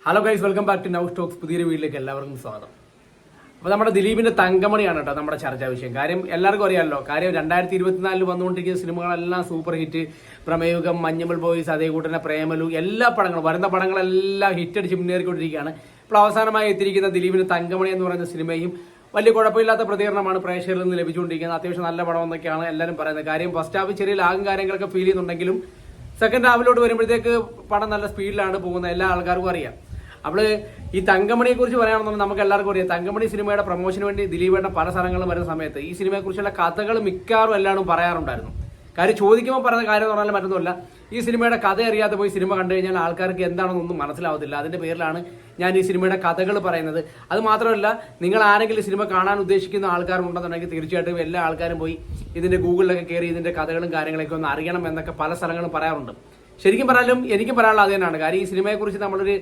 Hello guys, welcome back to now stocks. പുതിയൊരു വീട്ടിലേക്ക് എല്ലാവർക്കും സ്വാഗതം. അപ്പോൾ നമ്മുടെ ദിലീപിന്റെ തങ്കമണിയാണ് കേട്ടോ നമ്മുടെ ചർച്ചാ വിഷയം. കാര്യം എല്ലാവർക്കും അറിയാമല്ലോ. കാര്യം 2024 വന്നുകൊണ്ടിരിക്കുന്ന സിനിമകളെല്ലാം super hit. Bramayugam, Manjummel boys, അതേ കൂട്ടന്നെ പ്രേമലു, എല്ലാ പടങ്ങളും വരുന്ന പടങ്ങളെല്ലാം ഹിറ്റ് അടിച്ച് മുന്നേറിക്കൊണ്ടിരിക്കുകയാണ്. ഇപ്പോൾ അവസാനമായി എത്തിയിരിക്കുന്ന ദിലീപിന്റെ തങ്കമണി എന്ന് പറയുന്ന സിനിമയും വലിയ കുഴപ്പമില്ലാത്ത പ്രതികരണമാണ് പ്രേക്ഷകരിൽ നിന്ന് ലഭിച്ചുകൊണ്ടിരിക്കുന്നത്. അത്യാവശ്യം നല്ല പടം എന്നൊക്കെയാണ് എല്ലാവരും പറയുന്നത്. കാര്യം ഫസ്റ്റ് ഹാഫ് ചെറിയ ലാഗും കാര്യങ്ങളൊക്കെ ഫീൽ ചെയ്യുന്നുണ്ടെങ്കിലും സെക്കൻഡ് ഹാഫിലോട്ട് വരുമ്പോഴത്തേക്ക് പടം നല്ല സ്പീഡിലാണ് പോകുന്നത്. എല്ലാ ആൾക്കാർക്കും അറിയാം. അപ്പോൾ ഈ തങ്കമണിയെ കുറിച്ച് പറയുകയാണെന്നുണ്ടെങ്കിൽ നമുക്ക് എല്ലാവർക്കും അറിയാം. തങ്കമണി സിനിമയുടെ പ്രൊമോഷന് വേണ്ടി ദിലീപേട്ട പല സ്ഥലങ്ങളും വരുന്ന സമയത്ത് ഈ സിനിമയെക്കുറിച്ചുള്ള കഥകൾ മിക്കവാറും എല്ലാവരും പറയാറുണ്ടായിരുന്നു. കാര്യം ചോദിക്കുമ്പോൾ പറയുന്ന കാര്യം എന്ന് പറഞ്ഞാൽ മറ്റൊന്നുമല്ല, ഈ സിനിമയുടെ കഥ അറിയാതെ പോയി സിനിമ കണ്ടു കഴിഞ്ഞാൽ ആൾക്കാർക്ക് എന്താണെന്നൊന്നും മനസ്സിലാവത്തില്ല. അതിന്റെ പേരിലാണ് ഞാൻ ഈ സിനിമയുടെ കഥകൾ പറയുന്നത്. അത് മാത്രമല്ല, നിങ്ങൾ ആരെങ്കിലും സിനിമ കാണാൻ ഉദ്ദേശിക്കുന്ന ആൾക്കാരുണ്ടെന്നുണ്ടെങ്കിൽ തീർച്ചയായിട്ടും എല്ലാ ആൾക്കാരും പോയി ഇതിന്റെ ഗൂഗിളിലൊക്കെ കയറി ഇതിന്റെ കഥകളും കാര്യങ്ങളൊക്കെ ഒന്ന് അറിയണം എന്നൊക്കെ പല സ്ഥലങ്ങളും പറയാറുണ്ട്. ശരിക്കും പറയാനും എനിക്കും പറയാനുള്ള അത് തന്നെയാണ്. കാര്യം ഈ സിനിമയെക്കുറിച്ച് നമ്മളൊരു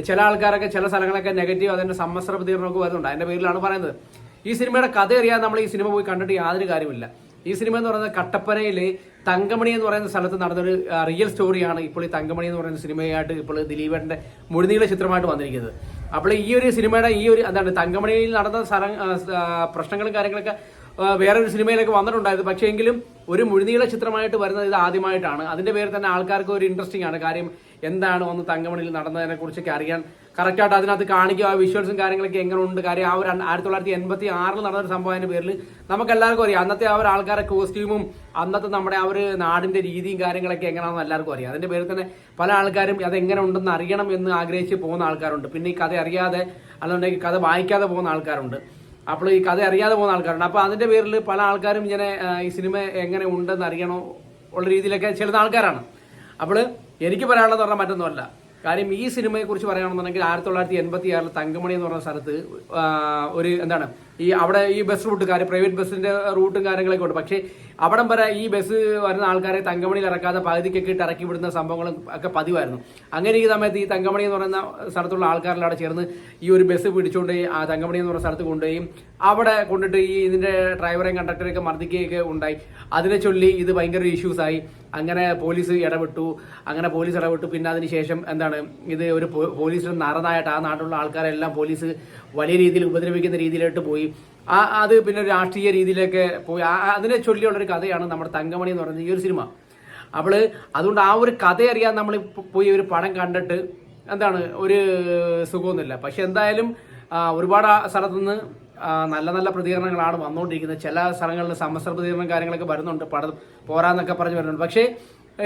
ചില ആൾക്കാരൊക്കെ ചില സ്ഥലങ്ങളൊക്കെ നെഗറ്റീവ് അതിന്റെ സമ്മിശ്ര പ്രതികരണമൊക്കെ വരുന്നുണ്ട്. അതിന്റെ പേരിലാണ് പറയുന്നത്. ഈ സിനിമയുടെ കഥ അറിയാതെ നമ്മൾ ഈ സിനിമ പോയി കണ്ടിട്ട് യാതൊരു കാര്യമില്ല. ഈ സിനിമ എന്ന് പറയുന്നത് കട്ടപ്പനയിലെ തങ്കമണി എന്ന് പറയുന്ന സ്ഥലത്ത് നടന്നൊരു റിയൽ സ്റ്റോറിയാണ് ഇപ്പോൾ ഈ തങ്കമണി എന്ന് പറയുന്ന സിനിമയായിട്ട് ഇപ്പോൾ ദിലീപേട്ടന്റെ മുഴുനീള ചിത്രമായിട്ട് വന്നിരിക്കുന്നത്. അപ്പോൾ ഈ ഒരു സിനിമയുടെ ഈ ഒരു എന്താണ് തങ്കമണിയിൽ നടന്ന പ്രശ്നങ്ങളും കാര്യങ്ങളൊക്കെ വേറൊരു സിനിമയിലൊക്കെ വന്നിട്ടുണ്ടായിരുന്നു. പക്ഷേ എങ്കിലും ഒരു മുഴുനീള ചിത്രമായിട്ട് വരുന്നത് ഇത് ആദ്യമായിട്ടാണ്. അതിന്റെ പേരിൽ തന്നെ ആൾക്കാർക്ക് ഒരു ഇൻട്രസ്റ്റിംഗ് ആണ്. കാര്യം എന്താണ് ഒന്ന് തങ്കമണിയിൽ നടന്നതിനെ കുറിച്ചൊക്കെ അറിയാൻ കറക്റ്റായിട്ട് അതിനകത്ത് കാണിക്കുക, ആ വിഷ്വൽസും കാര്യങ്ങളൊക്കെ എങ്ങനെ ഉണ്ട്. കാര്യം ആ ഒരു 1986 നടന്നൊരു സംഭവത്തിന്റെ പേരിൽ നമുക്ക് എല്ലാവർക്കും അറിയാം. അന്നത്തെ ആ ഒരു ആൾക്കാരുടെ കോസ്റ്റ്യൂമും അന്നത്തെ നമ്മുടെ ആ ഒരു നാടിന്റെ രീതിയും കാര്യങ്ങളൊക്കെ എങ്ങനെയാണെന്ന് എല്ലാവർക്കും അറിയാം. അതിന്റെ പേരിൽ തന്നെ പല ആൾക്കാരും അതെങ്ങനെ ഉണ്ടെന്ന് അറിയണം എന്ന് ആഗ്രഹിച്ച് പോകുന്ന ആൾക്കാരുണ്ട്. പിന്നെ ഈ കഥ അറിയാതെ അല്ലെന്നുണ്ടെങ്കിൽ കഥ വായിക്കാതെ പോകുന്ന ആൾക്കാരുണ്ട്. അപ്പോൾ ഈ കഥ അറിയാതെ പോകുന്ന ആൾക്കാരുണ്ട്. അപ്പോൾ അതിന്റെ പേരിൽ പല ആൾക്കാരും ഇങ്ങനെ ഈ സിനിമ എങ്ങനെ ഉണ്ടെന്ന് അറിയണോ ഉള്ള രീതിയിലൊക്കെ ചെല്ലുന്ന ആൾക്കാരാണ്. അപ്പോൾ എനിക്ക് പറയാനുള്ളത് പറഞ്ഞാൽ മറ്റൊന്നുമല്ല. കാര്യം ഈ സിനിമയെ കുറിച്ച് പറയുകയാണെന്നുണ്ടെങ്കിൽ 1986 തങ്കമണി എന്ന് പറഞ്ഞ സ്ഥലത്ത് ഒരു എന്താണ് ഈ അവിടെ ഈ ബസ് റൂട്ട് കാര്യം പ്രൈവറ്റ് ബസ്സിന്റെ റൂട്ടും കാര്യങ്ങളൊക്കെ ഉണ്ട്. പക്ഷേ അവിടം വരെ ഈ ബസ് വരുന്ന ആൾക്കാരെ തങ്കമണിയിൽ ഇറക്കാതെ പകുതിക്കൊക്കെ ഇട്ട് ഇറക്കി വിടുന്ന സംഭവങ്ങളും ഒക്കെ പതിവായിരുന്നു. അങ്ങനെ ഈ സമയത്ത് ഈ തങ്കമണി എന്ന് പറയുന്ന സ്ഥലത്തുള്ള ആൾക്കാരെല്ലാം അവിടെ ചേർന്ന് ഈ ഒരു ബസ് പിടിച്ചുകൊണ്ട് ആ തങ്കമണി എന്ന് പറയുന്ന സ്ഥലത്ത് കൊണ്ടുപോയി അവിടെ കൊണ്ടിട്ട് ഈ ഇതിന്റെ ഡ്രൈവറെയും കണ്ടക്ടറെയൊക്കെ മർദ്ദിക്കുകയൊക്കെ ഉണ്ടായി. അതിനെ ചൊല്ലി ഇത് ഭയങ്കര ഇഷ്യൂസ് ആയി. അങ്ങനെ പോലീസ് ഇടപെട്ടു. പിന്നെ അതിനുശേഷം എന്താണ് ഇത് ഒരു പോലീസിന് നരനായിട്ട് ആ നാട്ടിലുള്ള ആൾക്കാരെല്ലാം പോലീസ് വലിയ രീതിയിൽ ഉപദ്രവിക്കുന്ന രീതിയിലോട്ട് പോയി. അത് പിന്നെ ഒരു രാഷ്ട്രീയ രീതിയിലേക്ക് പോയി. അതിനെ ചൊല്ലിയുള്ളൊരു കഥയാണ് നമ്മുടെ തങ്കമണി എന്ന് പറയുന്നത് ഈ ഒരു സിനിമ. അപ്പോൾ അതുകൊണ്ട് ആ ഒരു കഥ അറിയാൻ നമ്മൾ പോയി ഒരു പടം കണ്ടിട്ട് എന്താണ് ഒരു സുഖമൊന്നുമില്ല. പക്ഷെ എന്തായാലും ഒരുപാട് സ്ഥലത്തുനിന്ന് നല്ല നല്ല പ്രതികരണങ്ങളാണ് വന്നുകൊണ്ടിരിക്കുന്നത്. ചില സ്ഥലങ്ങളിൽ സമ്മിശ്ര പ്രതികരണം കാര്യങ്ങളൊക്കെ വരുന്നുണ്ട്. പടം പോരാന്നൊക്കെ പറഞ്ഞ് വരുന്നുണ്ട്. പക്ഷേ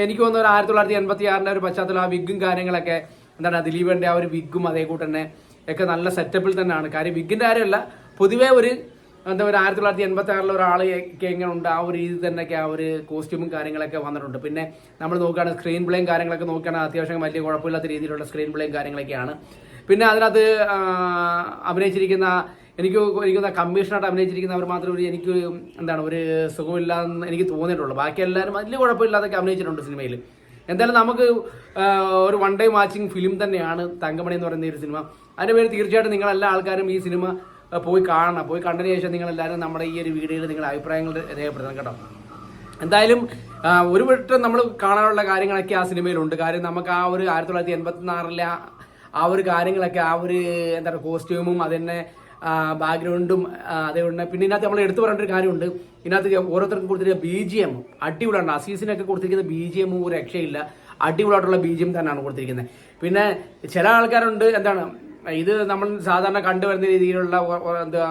എനിക്ക് തോന്നുന്നു 1986 ഒരു പശ്ചാത്തലം ആ വിഗും കാര്യങ്ങളൊക്കെ എന്താണ് ദിലീപിന്റെ ആ ഒരു വിഗും അതേ കൂട്ടന്നെ ഒക്കെ നല്ല സെറ്റപ്പിൽ തന്നെയാണ്. കാര്യം വിഗിന്റെ കാര്യമല്ല, പൊതുവേ ഒരു എന്താ ഒരു 1986 ഒരാളൊക്കെ എങ്ങനെ ഉണ്ട് ആ ഒരു രീതി തന്നെയൊക്കെ ആ ഒരു കോസ്റ്റ്യൂമും കാര്യങ്ങളൊക്കെ വന്നിട്ടുണ്ട്. പിന്നെ നമ്മൾ നോക്കുകയാണ് സ്ക്രീൻ പ്ലേയും കാര്യങ്ങളൊക്കെ നോക്കുകയാണെങ്കിൽ അത്യാവശ്യം വലിയ കുഴപ്പമില്ലാത്ത രീതിയിലുള്ള സ്ക്രീൻ പ്ലേയും കാര്യങ്ങളൊക്കെയാണ്. പിന്നെ അതിനകത്ത് അഭിനയിച്ചിരിക്കുന്ന എനിക്ക് കമ്മീഷനായിട്ട് അഭിനയിച്ചിരിക്കുന്നവർ മാത്രമേ എനിക്ക് എന്താണ് ഒരു സുഖമില്ലാന്ന് എനിക്ക് തോന്നിയിട്ടുള്ളൂ. ബാക്കി എല്ലാവരും വലിയ കുഴപ്പമില്ലാതൊക്കെ അഭിനയിച്ചിട്ടുണ്ട് സിനിമയിൽ. എന്തായാലും നമുക്ക് ഒരു വൺ ഡേ വാച്ചിങ് ഫിലിം തന്നെയാണ് തങ്കമണി എന്ന് പറയുന്ന ഒരു സിനിമ. അതിന്റെ പേര് തീർച്ചയായിട്ടും നിങ്ങളെല്ലാ ആൾക്കാരും ഈ സിനിമ പോയി കാണണം. പോയി കണ്ടതിന് ശേഷം നിങ്ങളെല്ലാവരും നമ്മുടെ ഈ ഒരു വീഡിയോയിൽ നിങ്ങളുടെ അഭിപ്രായങ്ങൾ രേഖപ്പെടുത്തണം കേട്ടോ. എന്തായാലും ഒരു വട്ടം നമ്മൾ കാണാനുള്ള കാര്യങ്ങളൊക്കെ ആ സിനിമയിലുണ്ട്. കാര്യം നമുക്ക് ആ ഒരു 1986 ആ ഒരു കാര്യങ്ങളൊക്കെ ആ ഒരു എന്താ പറയുക കോസ്റ്റ്യൂമും അതിനെ ബാക്ക്ഗ്രൗണ്ടും അതേപോലെ പിന്നെ ഇതിനകത്ത് നമ്മൾ എടുത്തു പറയേണ്ട ഒരു കാര്യമുണ്ട്. ഇതിനകത്ത് ഓരോരുത്തർക്കും കൊടുത്തിരിക്കുന്ന BGM അടിപൊളിയാണ്. അസീസിനൊക്കെ കൊടുത്തിരിക്കുന്ന BGM ഒരു രക്ഷയില്ല. അടിപൊളിയായിട്ടുള്ള BGM തന്നെയാണ് കൊടുത്തിരിക്കുന്നത്. പിന്നെ ചില ആൾക്കാരുണ്ട് എന്താണ് ഇത് നമ്മൾ സാധാരണ കണ്ടുവരുന്ന രീതിയിലുള്ള എന്താ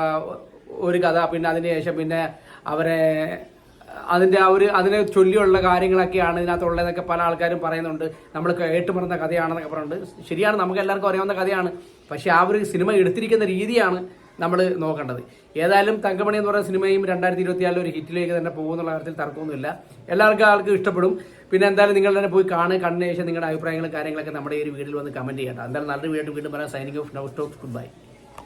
ഒരു കഥ, പിന്നെ അതിന് ശേഷം പിന്നെ അവരെ അതിന്റെ ആ ഒരു അതിനെ ചൊല്ലിയുള്ള കാര്യങ്ങളൊക്കെയാണ് ഇതിനകത്തുള്ളതൊക്കെ പല ആൾക്കാരും പറയുന്നുണ്ട്. നമ്മൾ കേട്ടുമറന്ന കഥയാണെന്നൊക്കെ പറയുന്നുണ്ട്. ശരിയാണ്, നമുക്ക് എല്ലാവർക്കും അറിയാവുന്ന കഥയാണ്. പക്ഷെ ആ ഒരു സിനിമ എടുത്തിരിക്കുന്ന രീതിയാണ് നമ്മൾ നോക്കേണ്ടത്. ഏതായാലും തങ്കമണി എന്ന് പറയുന്ന സിനിമയും 2024 ഒരു ഹിറ്റിലേക്ക് തന്നെ പോകുന്നുള്ള കാര്യത്തിൽ തർക്കമൊന്നുമില്ല. ആൾക്കും ഇഷ്ടപ്പെടും. പിന്നെ എന്തായാലും നിങ്ങൾ തന്നെ പോയി കണ്ടതിന് ശേഷം നിങ്ങളുടെ അഭിപ്രായങ്ങളും കാര്യങ്ങളൊക്കെ നമ്മുടെ ഈ ഒരു വീഡിയോയിൽ വന്ന് കമന്റ് ചെയ്യട്ടെ. എന്തായാലും നല്ലൊരു വീണ്ടും പറയാം. Signing off now stocks. Good bye.